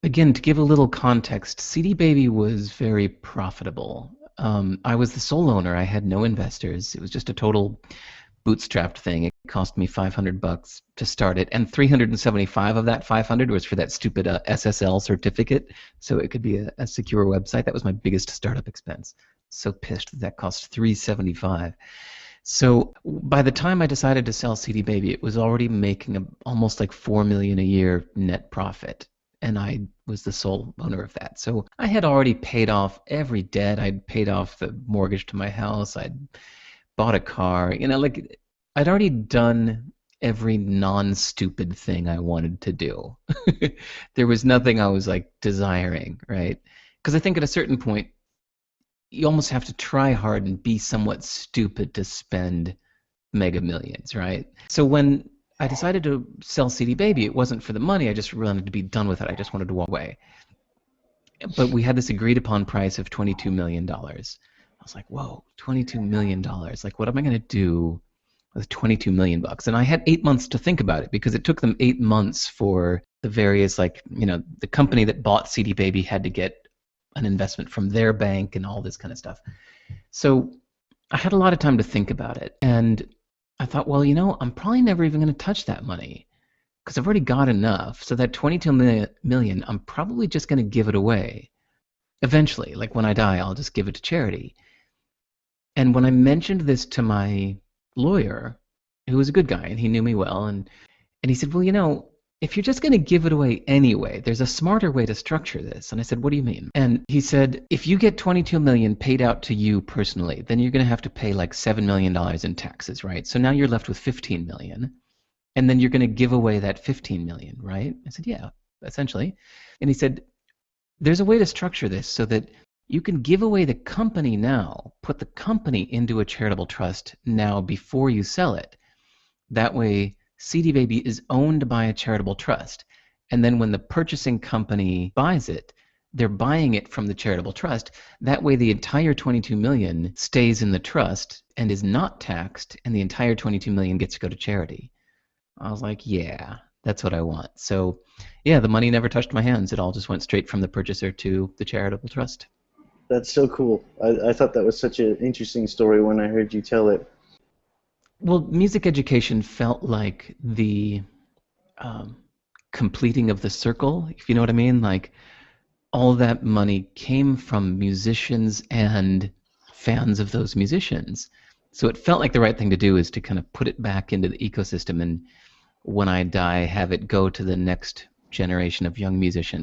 Again, to give a little context, CD Baby was very profitable. I was the sole owner. I had no investors. It was just a total bootstrapped thing. It cost me $500 to start it, and 375 of that 500 was for that stupid SSL certificate, so it could be a secure website. That was my biggest startup expense. So pissed that that cost 375. So by the time I decided to sell CD Baby, it was already making almost like 4 million a year net profit, and I was the sole owner of that. So I had already paid off every debt. I'd paid off the mortgage to my house. I'd bought a car. Like I'd already done every non-stupid thing I wanted to do. There was nothing I was like desiring, right? Because I think at a certain point you almost have to try hard and be somewhat stupid to spend mega millions, right? So when I decided to sell CD Baby, it wasn't for the money. I just wanted to be done with it. I just wanted to walk away. But we had this agreed upon price of $22 million. dollars. I was like, whoa, $22 million. dollars. Like, what am I going to do with 22 million bucks? And I had 8 months to think about it because it took them 8 months for the various, like, the company that bought CD Baby had to get an investment from their bank and all this kind of stuff. So I had a lot of time to think about it. And I thought, well, I'm probably never even going to touch that money because I've already got enough. So that 22 million, I'm probably just going to give it away. Eventually, like when I die, I'll just give it to charity. And when I mentioned this to my lawyer, who was a good guy and he knew me well, and he said, well, if you're just going to give it away anyway, there's a smarter way to structure this. And I said, what do you mean? And he said, if you get 22 million paid out to you personally, then you're going to have to pay like $7 million in taxes, right? So now you're left with 15 million. And then you're going to give away that 15 million, right? I said, yeah, essentially. And he said, there's a way to structure this so that you can give away the company now, put the company into a charitable trust now before you sell it. That way, CD Baby is owned by a charitable trust. And then when the purchasing company buys it, they're buying it from the charitable trust. That way the entire 22 million stays in the trust and is not taxed, and the entire 22 million gets to go to charity. I was like, yeah, that's what I want. So yeah, the money never touched my hands. It all just went straight from the purchaser to the charitable trust. That's so cool. I thought that was such an interesting story when I heard you tell it. Well, music education felt like the completing of the circle, if you know what I mean. Like, all that money came from musicians and fans of those musicians. So it felt like the right thing to do is to kind of put it back into the ecosystem, and when I die, have it go to the next generation of young musicians.